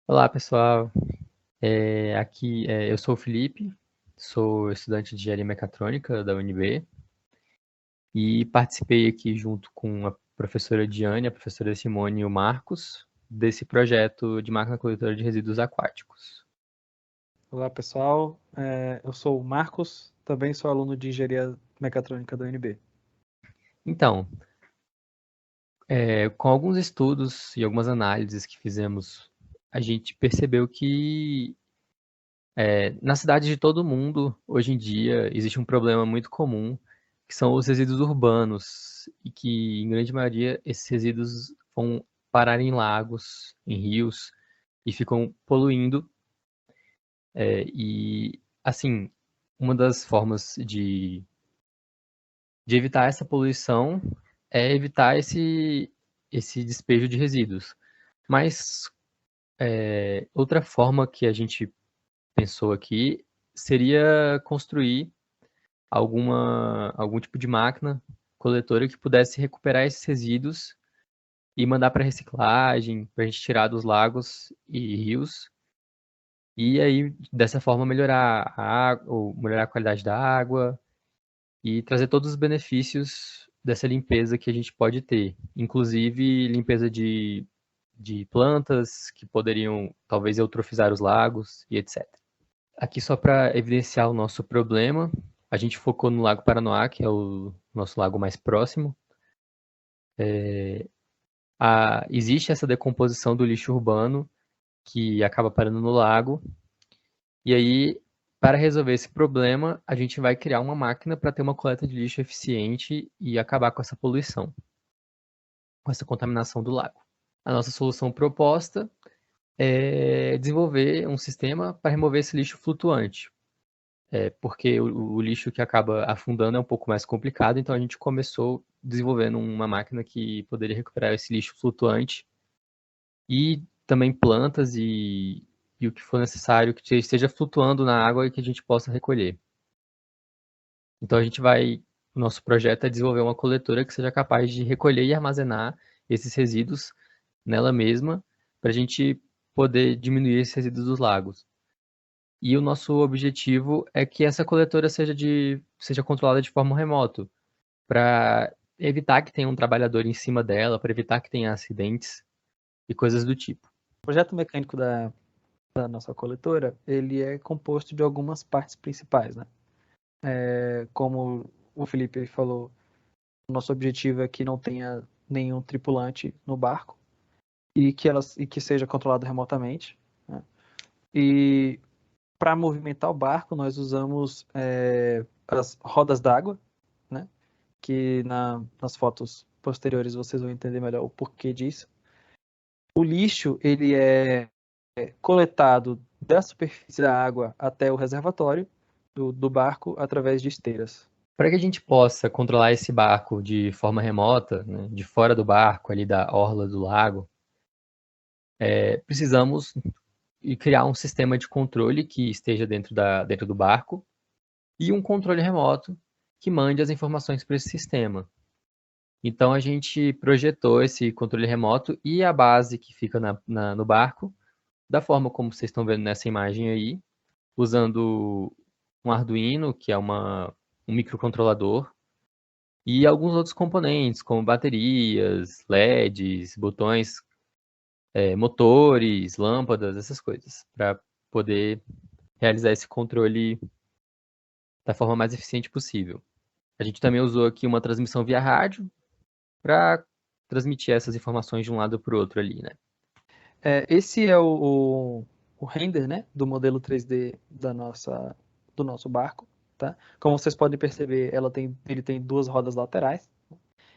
Olá, pessoal. Eu sou o Felipe, sou estudante de engenharia mecatrônica da UNB e participei aqui junto com a professora Diane, a professora Simone e o Marcos desse projeto de máquina coletora de resíduos aquáticos. Olá, pessoal. Eu sou o Marcos, também sou aluno de Engenharia Mecatrônica da UNB. Então, com alguns estudos e algumas análises que fizemos, a gente percebeu que na cidade de todo mundo, hoje em dia, existe um problema muito comum, que são os resíduos urbanos, e que, em grande maioria, esses resíduos vão parar em lagos, em rios, e ficam poluindo. Assim, uma das formas de evitar essa poluição é evitar esse despejo de resíduos. Mas outra forma que a gente pensou aqui seria construir algum tipo de máquina coletora que pudesse recuperar esses resíduos e mandar para reciclagem, para a gente tirar dos lagos e rios, e aí dessa forma melhorar a água, ou melhorar a qualidade da água e trazer todos os benefícios dessa limpeza que a gente pode ter, inclusive limpeza de plantas que poderiam talvez eutrofizar os lagos e etc. Aqui só para evidenciar o nosso problema, a gente focou no Lago Paranoá, que é o nosso lago mais próximo. Existe essa decomposição do lixo urbano que acaba parando no lago. E aí, para resolver esse problema, a gente vai criar uma máquina para ter uma coleta de lixo eficiente e acabar com essa poluição, com essa contaminação do lago. A nossa solução proposta é desenvolver um sistema para remover esse lixo flutuante, porque o lixo que acaba afundando é um pouco mais complicado, então a gente começou desenvolvendo uma máquina que poderia recuperar esse lixo flutuante e também plantas e o que for necessário que esteja flutuando na água e que a gente possa recolher. Então o nosso projeto é desenvolver uma coletora que seja capaz de recolher e armazenar esses resíduos nela mesma, para a gente poder diminuir esses resíduos dos lagos. E o nosso objetivo é que essa coletora seja controlada de forma remota, para evitar que tenha um trabalhador em cima dela, para evitar que tenha acidentes e coisas do tipo. O projeto mecânico da nossa coletora, ele é composto de algumas partes principais, né? Como o Felipe falou, o nosso objetivo é que não tenha nenhum tripulante no barco e que seja controlado remotamente, né? E para movimentar o barco, nós usamos as rodas d'água, né? Que nas fotos posteriores vocês vão entender melhor o porquê disso. O lixo, ele é coletado da superfície da água até o reservatório do barco através de esteiras. Para que a gente possa controlar esse barco de forma remota, né, de fora do barco, ali da orla do lago, precisamos criar um sistema de controle que esteja dentro do barco e um controle remoto que mande as informações para esse sistema. Então a gente projetou esse controle remoto e a base que fica no barco, da forma como vocês estão vendo nessa imagem aí, usando um Arduino, que é um microcontrolador, e alguns outros componentes, como baterias, LEDs, botões, motores, lâmpadas, essas coisas, para poder realizar esse controle da forma mais eficiente possível. A gente também usou aqui uma transmissão via rádio para transmitir essas informações de um lado para o outro ali, né? Esse é o render, né, do modelo 3D do nosso barco. Tá? Como vocês podem perceber, ele tem duas rodas laterais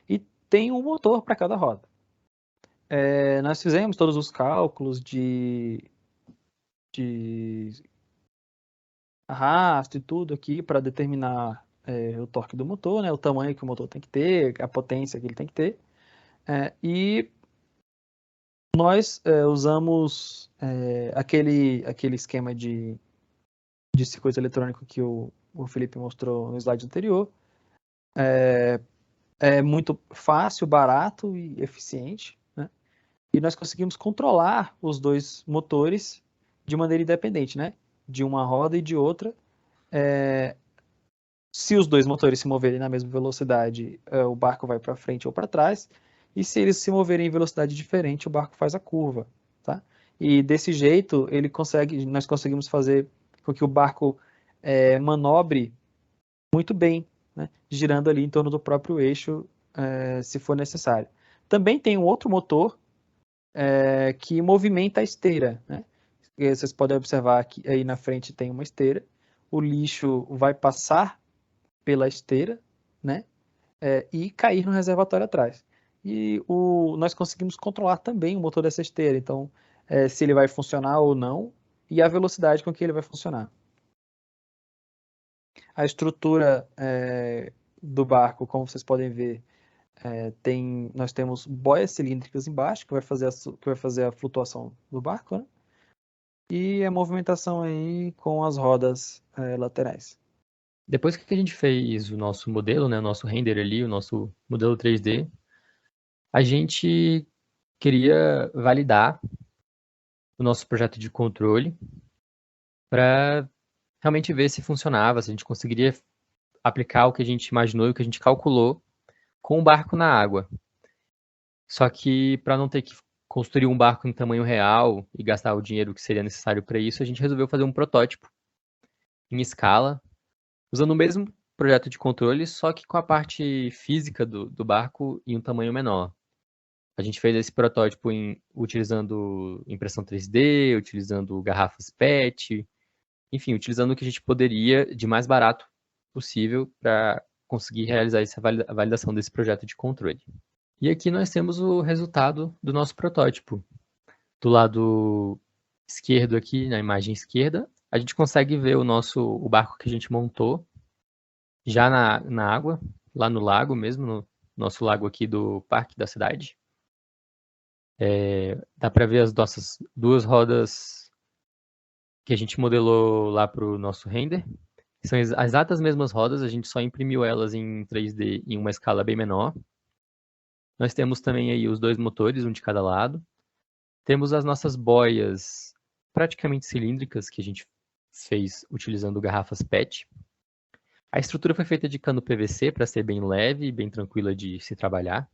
e tem um motor para cada roda. Nós fizemos todos os cálculos de arrasto e tudo aqui para determinar o torque do motor, né, o tamanho que o motor tem que ter, a potência que ele tem que ter. E nós usamos aquele esquema de circuito eletrônico que o Felipe mostrou no slide anterior. É muito fácil, barato e eficiente, né? e nós conseguimos controlar os dois motores de maneira independente, né? De uma roda e de outra. Se os dois motores se moverem na mesma velocidade, o barco vai para frente ou para trás, e se eles se moverem em velocidade diferente, o barco faz a curva, tá? E desse jeito nós conseguimos fazer com que o barco manobre muito bem, né? Girando ali em torno do próprio eixo, se for necessário. Também tem um outro motor que movimenta a esteira, né? E vocês podem observar que aí na frente tem uma esteira, o lixo vai passar pela esteira, né? E cair no reservatório atrás. E nós conseguimos controlar também o motor dessa esteira, então se ele vai funcionar ou não e a velocidade com que ele vai funcionar. A estrutura do barco, como vocês podem ver, nós temos boias cilíndricas embaixo que vai fazer a flutuação do barco, né? E a movimentação aí com as rodas laterais. Depois que a gente fez o nosso modelo, né, o nosso render ali, o nosso modelo 3D, a gente queria validar o nosso projeto de controle para realmente ver se funcionava, se a gente conseguiria aplicar o que a gente imaginou e o que a gente calculou com o barco na água. Só que para não ter que construir um barco em tamanho real e gastar o dinheiro que seria necessário para isso, a gente resolveu fazer um protótipo em escala, usando o mesmo projeto de controle, só que com a parte física do barco em um tamanho menor. A gente fez esse protótipo utilizando impressão 3D, utilizando garrafas PET, enfim, utilizando o que a gente poderia de mais barato possível para conseguir realizar a validação desse projeto de controle. E aqui nós temos o resultado do nosso protótipo. Do lado esquerdo aqui, na imagem esquerda, a gente consegue ver o barco que a gente montou já na água, lá no lago mesmo, no nosso lago aqui do parque da cidade. Dá para ver as nossas duas rodas que a gente modelou lá para o nosso render. São as exatas mesmas rodas, a gente só imprimiu elas em 3D em uma escala bem menor. Nós temos também aí os dois motores, um de cada lado. Temos as nossas boias praticamente cilíndricas que a gente fez utilizando garrafas PET. A estrutura foi feita de cano PVC para ser bem leve e bem tranquila de se trabalhar.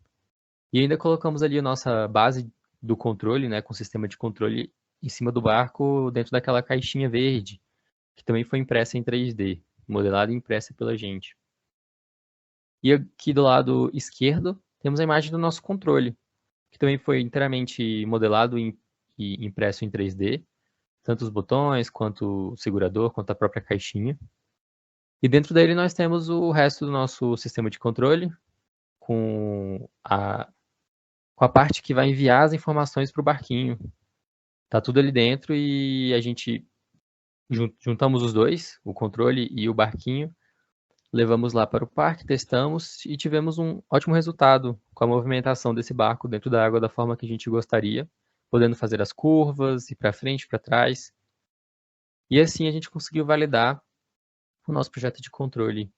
E ainda colocamos ali a nossa base do controle, né, com o sistema de controle em cima do barco, dentro daquela caixinha verde, que também foi impressa em 3D, modelada e impressa pela gente. E aqui do lado esquerdo, temos a imagem do nosso controle, que também foi inteiramente modelado e impresso em 3D, tanto os botões, quanto o segurador, quanto a própria caixinha. E dentro dele nós temos o resto do nosso sistema de controle, com a parte que vai enviar as informações para o barquinho. Tá tudo ali dentro e a gente juntamos os dois, o controle e o barquinho, levamos lá para o parque, testamos e tivemos um ótimo resultado com a movimentação desse barco dentro da água da forma que a gente gostaria, podendo fazer as curvas, ir para frente, para trás. E assim a gente conseguiu validar o nosso projeto de controle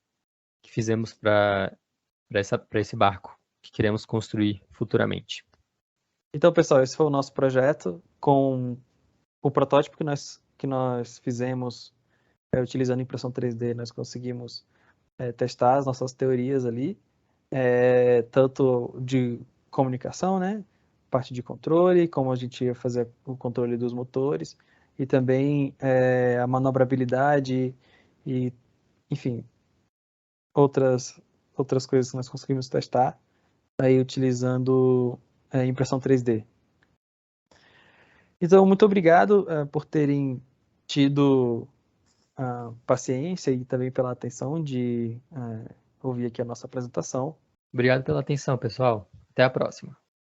que fizemos para esse barco que queremos construir futuramente. Então, pessoal, esse foi o nosso projeto com o protótipo que nós fizemos utilizando impressão 3D. Nós conseguimos testar as nossas teorias ali, tanto de comunicação, né, parte de controle, como a gente ia fazer o controle dos motores, e também a manobrabilidade e, enfim, outras coisas que nós conseguimos testar aí utilizando impressão 3D. Então, muito obrigado por terem tido a paciência e também pela atenção de ouvir aqui a nossa apresentação. Obrigado pela atenção, pessoal. Até a próxima.